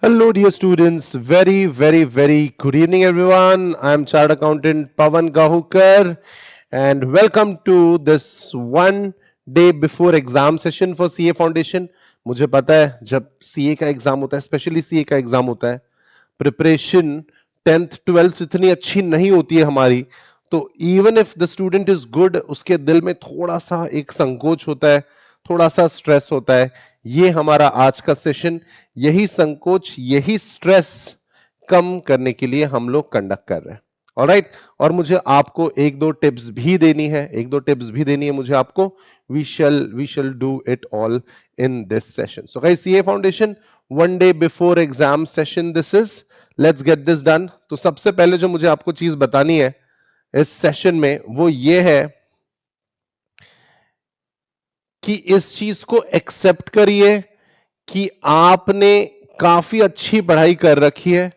Hello, dear students. Very good evening, everyone. I'm Chartered Accountant Pawan Gahukar, and welcome to this one day before exam session for CA Foundation. मुझे पता है जब CA का exam होता है, specially CA का exam होता है, प्रिपरेशन 10th 12th इतनी अच्छी नहीं होती है हमारी. तो even if the student is good, उसके दिल में थोड़ा सा एक संकोच होता है, थोड़ा सा स्ट्रेस होता है. ये हमारा आज का सेशन यही संकोच, यही स्ट्रेस कम करने के लिए हम लोग कंडक्ट कर रहे हैं. ऑलराइट. और मुझे आपको एक दो टिप्स भी देनी है, मुझे आपको. We shall do it all in this session. So guys, CA foundation one day before exam session this is. Let's get this done. तो सबसे पहले जो मुझे आपको चीज बतानी है इस सेशन में वो ये है कि इस चीज को एक्सेप्ट करिए कि आपने काफी अच्छी पढ़ाई कर रखी है.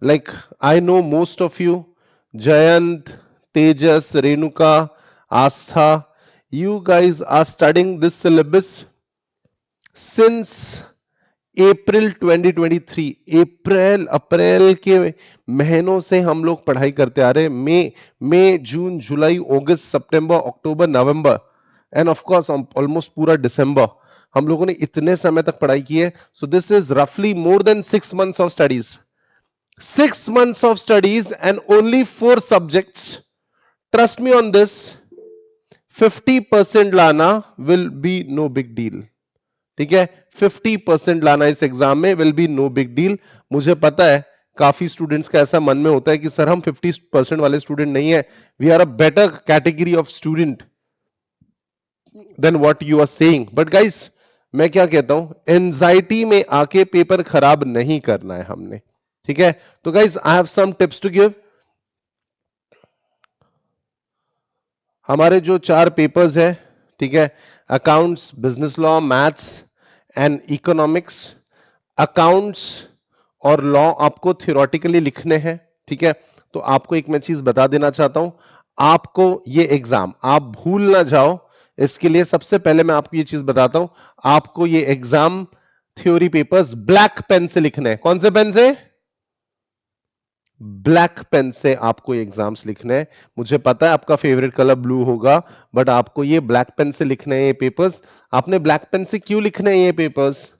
Like I know most of you, Jayant, Tejas, Renuka, Aastha, you guys are studying this syllabus since April 2023. अप्रैल के महीनों से हम लोग पढ़ाई करते आ रहे हैं. मई जून जुलाई अगस्त सितंबर अक्टूबर नवंबर एंड ऑफ कोर्स ऑलमोस्ट पूरा दिसंबर हम लोगों ने इतने समय तक पढ़ाई की है. सो दिस इज रफली more than 6 months of studies. 6 months of studies and only 4 subjects. Trust me on this. 50% लाना will be no big deal. ठीक है, 50% लाना इस एग्जाम में will be no big deal. मुझे पता है काफी स्टूडेंट्स का ऐसा मन में होता है कि सर हम 50% वाले स्टूडेंट नहीं है. We are a better category of student than what you are saying. But guys, मैं क्या कहता हूं, एंजाइटी में आके पेपर खराब नहीं करना है हमने. ठीक है. तो guys, I have some tips to give. हमारे जो 4 पेपर्स है, ठीक है, accounts, business law, maths and economics. Accounts और लॉ आपको थियोरेटिकली लिखने हैं. ठीक है. तो आपको एक मैं चीज बता देना चाहता हूं, आपको ये एग्जाम आप भूल ना जाओ, इसके लिए सबसे पहले मैं आपको ये चीज बताता हूं. आपको ये exam theory papers black pen से लिखने हैं. कौन से पेन से? ब्लैक पेन से आपको एग्जाम्स लिखने हैं. मुझे पता है आपका फेवरेट कलर ब्लू होगा, बट आपको ये ब्लैक पेन से लिखने हैं ये पेपर्स. आपने ब्लैक पेन से क्यों लिखने हैं ये पेपर्स?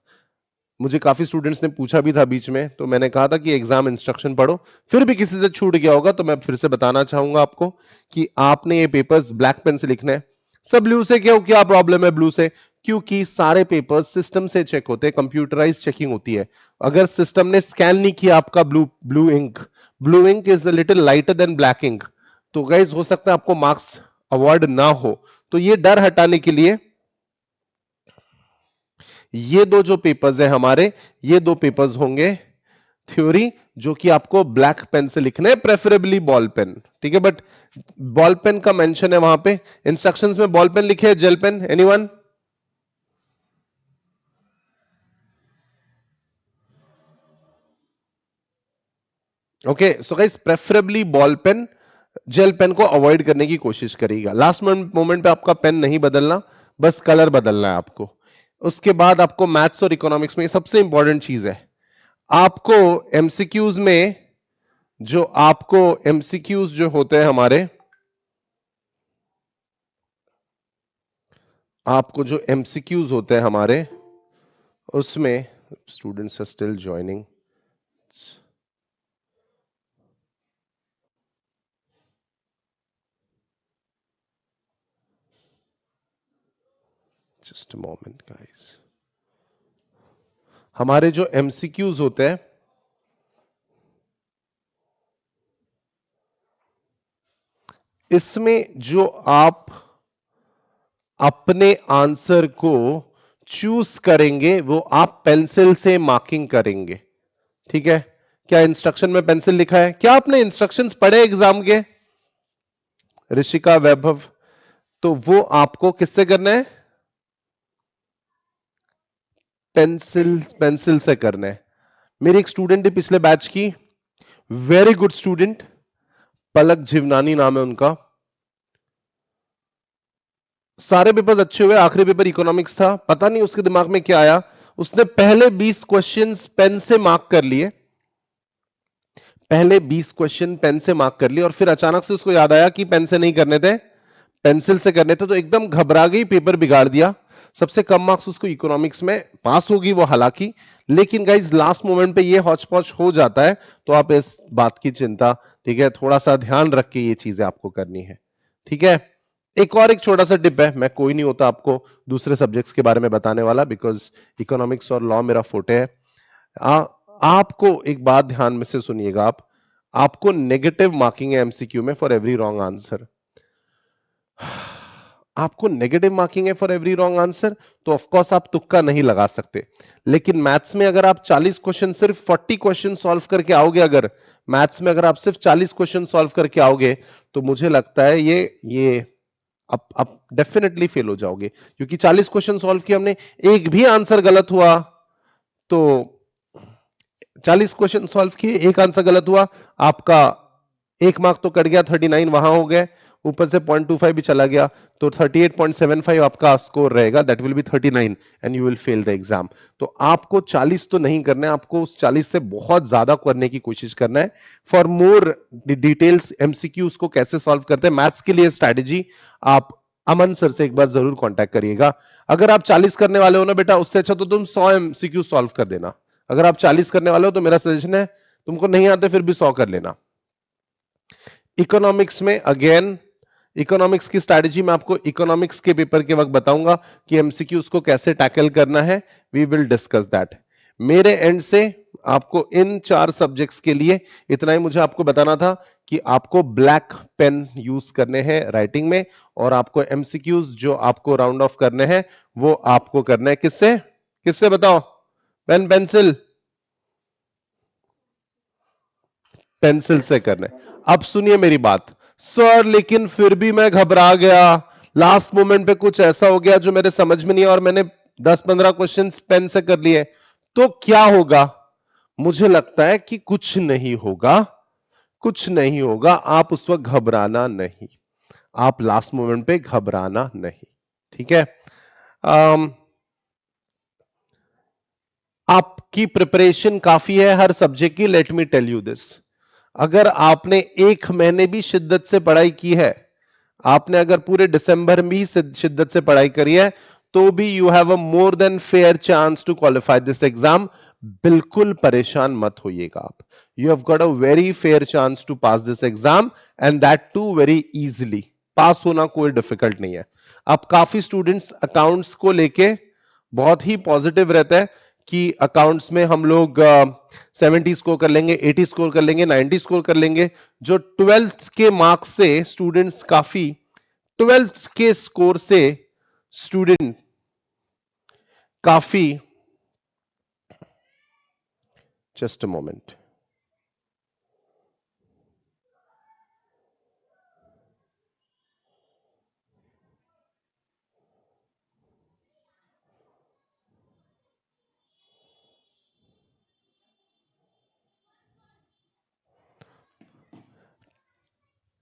मुझे काफी स्टूडेंट्स ने पूछा भी था बीच में, तो मैंने कहा था कि एग्जाम इंस्ट्रक्शन पढ़ो. फिर भी किसी से छूट गया होगा तो मैं फिर से बताना चाहूंगा आपको कि आपने ये पेपर्स ब्लैक पेन से लिखने हैं. सब ब्लू से क्यों? क्या प्रॉब्लम है ब्लू से? क्योंकि सारे पेपर्स सिस्टम से चेक होते हैं, कंप्यूटराइज चेकिंग होती है. अगर सिस्टम ने स्कैन नहीं किया आपका blue ink is a little lighter than black ink, तो गाइस हो सकता है आपको मार्क्स अवॉर्ड ना हो. तो ये डर हटाने के लिए ये दो जो पेपर्स है हमारे, ये दो पेपर्स होंगे थ्योरी, जो कि आपको ब्लैक पेन से लिखना है, प्रेफरेबली बॉल पेन. ठीक है. बट बॉल पेन का मेंशन है वहां पे इंस्ट्रक्शंस में. बॉल पेन लिखे है, gel pen? Anyone? Okay. So guys, preferably ball pen, gel pen को अवॉइड करने की कोशिश करिएगा. लास्ट मोमेंट पे आपका पेन नहीं बदलना, बस कलर बदलना है आपको. उसके बाद आपको मैथ्स और इकोनॉमिक्स में सबसे इंपॉर्टेंट चीज है, आपको एमसीक्यूज में जो आपको एमसीक्यूज जो होते हैं हमारे, आपको जो एमसीक्यूज होते हैं हमारे, उसमें students are still joining. Just a moment guys. हमारे जो एमसीक्यूज होते हैं, इसमें जो आप अपने आंसर को चूज करेंगे वो आप पेंसिल से मार्किंग करेंगे. ठीक है. क्या इंस्ट्रक्शन में पेंसिल लिखा है? क्या आपने इंस्ट्रक्शंस पढ़े एग्जाम के? ऋषिका, वैभव, तो वो आपको किससे करना है? पेंसिल से करना है. मेरी एक स्टूडेंट है पिछले बैच की, वेरी गुड स्टूडेंट, पलक जीवनानी नाम है उनका. सारे पेपर्स अच्छे हुए, आखिरी पेपर इकोनॉमिक्स था, पता नहीं उसके दिमाग में क्या आया, उसने पहले 20 क्वेश्चंस पेन से मार्क कर लिए, पहले 20 क्वेश्चन पेन से मार्क कर लिए और फिर अचानक से उसको याद आया कि पेन से नहीं करने थे, पेंसिल से करने थे, तो एकदम घबरा गई, पेपर बिगाड़ दिया। सबसे कम मार्क्स उसको इकोनॉमिक्स में, पास होगी वो हालांकि, लेकिन गाइज लास्ट मोमेंट पे ये हौच पौच हो जाता है, तो आप इस बात की चिंता, ठीक है, थोड़ा सा ध्यान रख के ये चीजें आपको करनी है, ठीक है। एक छोटा सा टिप है, मैं कोई नहीं होता आपको दूसरे सब्जेक्ट्स के बारे में बताने वाला, बिकॉज इकोनॉमिक्स और लॉ मेरा फोटे है। आपको एक बात ध्यान में से सुनिएगा, आपको नेगेटिव मार्किंग है एमसीक्यू में फॉर एवरी रॉन्ग आंसर। आपको नेगेटिव मार्किंग है फॉर एवरी रॉन्ग आंसर, तो ऑफ कोर्स आप तुक्का नहीं लगा सकते। लेकिन मैथ्स में अगर आप 40 क्वेश्चन, सिर्फ 40 क्वेश्चन सॉल्व करके आओगे, अगर मैथ्स में अगर आप सिर्फ 40 क्वेश्चन सॉल्व करके आओगे, तो मुझे लगता है ये आप डेफिनेटली फेल हो जाओगे, क्योंकि 40 क्वेश्चन सॉल्व किया हमने, एक भी आंसर गलत हुआ तो 40 क्वेश्चन सॉल्व किए, एक आंसर गलत हुआ, आपका एक मार्क तो कट गया, 39 वहां हो गए, ऊपर से 0.25 भी चला गया, तो 38.75 आपका स्कोर रहेगा, that will be 39 and you will fail the exam. तो आपको 40 तो नहीं करना है, आपको उस 40 से बहुत ज्यादा करने की कोशिश करना है। फॉर मोर डिटेल्स एमसीक्यूज को कैसे सॉल्व करते हैं, मैथ्स के लिए स्ट्रैटेजी, आप अमन सर से एक बार जरूर कांटेक्ट करिएगा। अगर आप 40 करने वाले हो ना बेटा, उससे अच्छा तो तुम 100 एमसीक्यू सॉल्व कर देना। अगर आप 40 करने वाले हो तो मेरा सजेशन है, तुमको नहीं आते फिर भी 100 कर लेना। इकोनॉमिक्स में अगेन, इकोनॉमिक्स की स्ट्रैटेजी मैं आपको इकोनॉमिक्स के पेपर के वक्त बताऊंगा कि एमसीक्यूज को कैसे टैकल करना है, वी विल डिस्कस दैट। मेरे एंड से आपको इन 4 सब्जेक्ट्स के लिए इतना ही मुझे आपको बताना था कि आपको ब्लैक पेन यूज करने हैं राइटिंग में, और आपको एमसीक्यूज जो आपको राउंड ऑफ करने हैं वो आपको करना है किससे, किससे बताओ, पेन पेंसिल, पेंसिल से करना है। अब सुनिए मेरी बात, सर लेकिन फिर भी मैं घबरा गया, लास्ट मोमेंट पे कुछ ऐसा हो गया जो मेरे समझ में नहीं, और मैंने 10-15 क्वेश्चन पेन से कर लिए, तो क्या होगा? मुझे लगता है कि कुछ नहीं होगा, कुछ नहीं होगा, आप उस वक्त घबराना नहीं, आप लास्ट मोमेंट पे घबराना नहीं, ठीक है। आपकी प्रिपरेशन काफी है हर सब्जेक्ट की, let me tell you this. अगर आपने 1 महीने भी शिद्दत से पढ़ाई की है, आपने अगर पूरे दिसंबर में ही शिद्दत से पढ़ाई करी है, तो भी you have a more than fair chance to qualify this exam. बिल्कुल परेशान मत होइएगा आप, you have got a very fair chance to pass this exam, and that too very easily. Pass होना कोई डिफिकल्ट नहीं है। अब काफी स्टूडेंट्स अकाउंट्स को लेके बहुत ही पॉजिटिव रहता है कि अकाउंट्स में हम लोग 70 स्कोर कर लेंगे, 80 स्कोर कर लेंगे, 90 स्कोर कर लेंगे। जो 12th के मार्क्स से स्टूडेंट्स काफी, 12th के स्कोर से स्टूडेंट काफी, just a moment,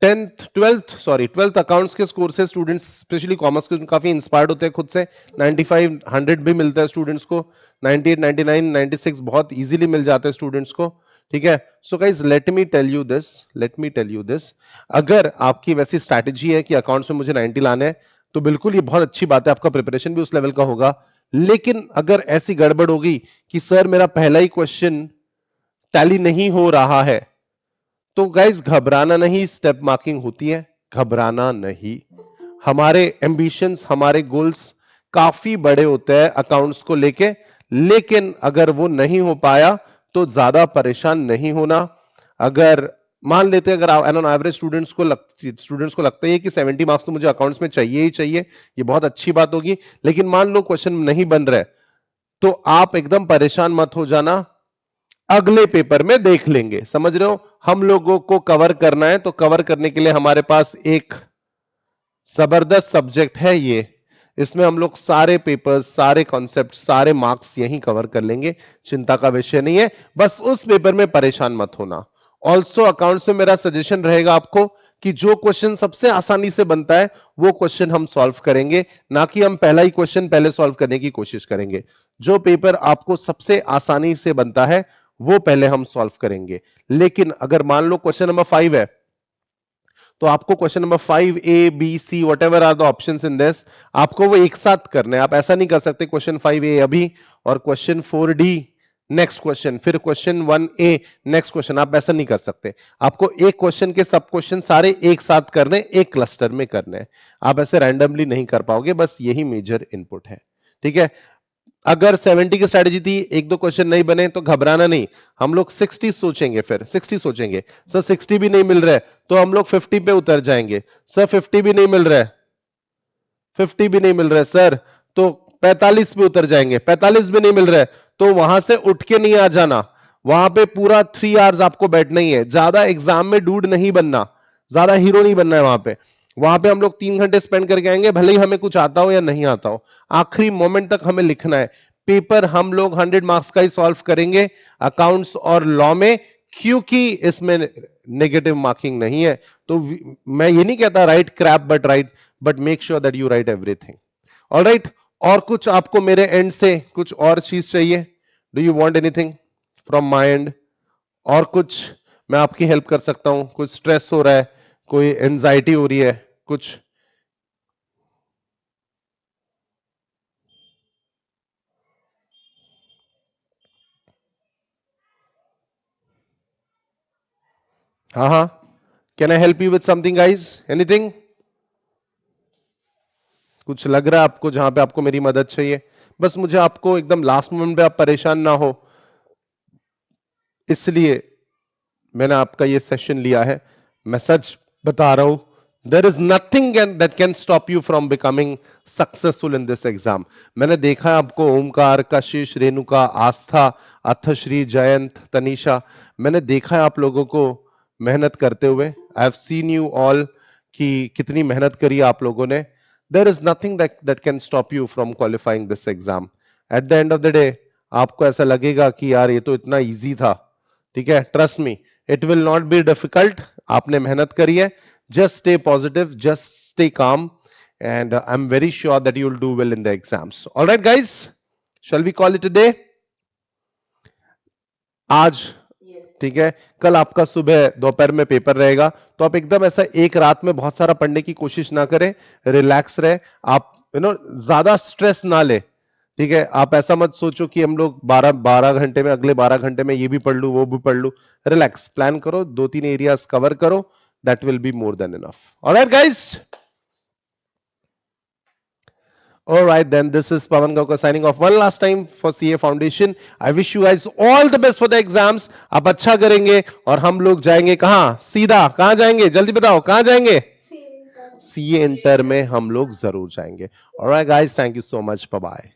twelfth accounts के स्कोर से स्टूडेंट्स, स्पेशली कॉमर्स के, काफी इंस्पायर्ड होते हैं खुद से। 95 100 भी मिलता है स्टूडेंट्स को, 98 99 96 बहुत इजीली मिल जाता है स्टूडेंट्स को, ठीक है। So guys let me tell you this, let me tell you this, अगर आपकी वैसी स्ट्रैटेजी है कि अकाउंट्स में मुझे 90 लाने हैं, तो बिल्कुल ये बहुत अच्छी बात है, आपका प्रिपरेशन भी उस लेवल का होगा। लेकिन अगर ऐसी गड़बड़ होगी कि सर मेरा पहला ही क्वेश्चन टैली नहीं हो रहा है, तो गाइज घबराना नहीं, स्टेप मार्किंग होती है, घबराना नहीं। हमारे एम्बिशंस, हमारे गोल्स काफी बड़े होते हैं अकाउंट्स को लेके, लेकिन अगर वो नहीं हो पाया तो ज्यादा परेशान नहीं होना। अगर मान लेते हैं, अगर ऑन एवरेज स्टूडेंट्स को लगता है कि 70 मार्क्स तो मुझे अकाउंट्स में चाहिए ही चाहिए, ये बहुत अच्छी बात होगी, लेकिन मान लो क्वेश्चन नहीं बन रहा है, तो आप एकदम परेशान मत हो जाना, अगले पेपर में देख लेंगे, समझ रहे हो। हम लोगों को कवर करना है, तो कवर करने के लिए हमारे पास एक जबरदस्त सब्जेक्ट है ये, इसमें हम लोग सारे पेपर्स, सारे कॉन्सेप्ट, सारे मार्क्स यहीं कवर कर लेंगे, चिंता का विषय नहीं है, बस उस पेपर में परेशान मत होना। ऑल्सो अकाउंट्स में मेरा सजेशन रहेगा आपको कि जो क्वेश्चन सबसे आसानी से बनता है वो क्वेश्चन हम सॉल्व करेंगे, ना कि हम पहला ही क्वेश्चन पहले सॉल्व करने की कोशिश करेंगे। जो पेपर आपको सबसे आसानी से बनता है वो पहले हम सॉल्व करेंगे। लेकिन अगर मान लो क्वेश्चन नंबर 5 है, तो आपको question number 5 A B C whatever are the option in this, आपको वो एक साथ करने हैं। आप ऐसा नहीं कर सकते क्वेश्चन 5A अभी और क्वेश्चन 4D नेक्स्ट क्वेश्चन, फिर क्वेश्चन 1A नेक्स्ट क्वेश्चन, आप ऐसा नहीं कर सकते। आपको एक क्वेश्चन के सब क्वेश्चन सारे एक साथ करने, एक क्लस्टर में करने। आप ऐसे रैंडमली नहीं कर पाओगे, बस यही मेजर इनपुट है। ठीक है, अगर 70 की स्ट्रेटेजी थी, एक दो क्वेश्चन नहीं बने तो घबराना नहीं, हम लोग 60 सोचेंगे, फिर 60 सोचेंगे। सर 60 भी नहीं मिल रहा है तो हम लोग 50 पे उतर जाएंगे। सर 50 भी नहीं मिल रहा है, 50 भी नहीं मिल रहा है सर, तो 45 पे उतर जाएंगे। 45 भी नहीं मिल रहा है तो वहां से उठ के नहीं आ जाना, वहां पे पूरा 3 आवर्स आपको बैठना ही है। ज्यादा एग्जाम में डूड नहीं बनना, ज्यादा हीरो नहीं बनना है वहां पे। वहां पे हम लोग 3 घंटे स्पेंड करके आएंगे, भले ही हमें कुछ आता हो या नहीं आता हो, आखिरी मोमेंट तक हमें लिखना है। पेपर हम लोग 100 मार्क्स का ही सॉल्व करेंगे अकाउंट्स और लॉ में, क्योंकि इसमें नेगेटिव मार्किंग नहीं है। तो मैं ये नहीं कहता write crap but write, but make sure that you write everything. Alright, और कुछ आपको मेरे एंड से कुछ और चीज चाहिए? Do you want anything from my and? और कुछ मैं आपकी हेल्प कर सकता हूं? कुछ स्ट्रेस हो रहा है, कोई एंजाइटी हो रही है, कुछ? हाँ हाँ, can I help you with something guys? Anything? कुछ लग रहा है आपको जहां पे आपको मेरी मदद चाहिए? बस मुझे आपको एकदम लास्ट मोमेंट पे आप परेशान ना हो, इसलिए मैंने आपका ये सेशन लिया है। मैं सच बता रहा हूं, there is nothing that can stop you from becoming successful in this exam. मैंने देखा है आपको, ओमकार, कशिश, रेणुका, आस्था, अथश्री, जयंत, तनीषा, मैंने देखा है आप लोगों को मेहनत करते हुए। I have seen you all कि कितनी मेहनत करी आप लोगों ने। There is nothing that can stop you from qualifying this exam. At the end of the day आपको ऐसा लगेगा कि यार ये तो इतना ईजी था। ठीक है, trust me, it will not be difficult. आपने मेहनत करी है, just stay positive, just stay calm, and I am very sure that you will do well in the exams. Alright guys, shall we call it a day आज? ठीक है, कल आपका सुबह दोपहर में पेपर रहेगा, तो आप एकदम ऐसा एक रात में बहुत सारा पढ़ने की कोशिश ना करें, रिलैक्स रहे आप, ज्यादा स्ट्रेस ना ले। ठीक है, आप ऐसा मत सोचो कि हम लोग 12 12 घंटे में, अगले 12 घंटे में ये भी पढ़ लू वो भी पढ़ लू। रिलैक्स, प्लान करो, 2 3 एरियाज कवर करो, that will be more than enough. Alright guys, all right then, this is Pavan Gaukar signing off one last time for CA Foundation. I wish you guys all the best for the exams. आप अच्छा करेंगे और हम लोग जाएंगे कहां? सीधा कहां जाएंगे? जल्दी बताओ कहां जाएंगे? CA इंटर में हम लोग जरूर जाएंगे। All right guys, thank you so much, bye bye.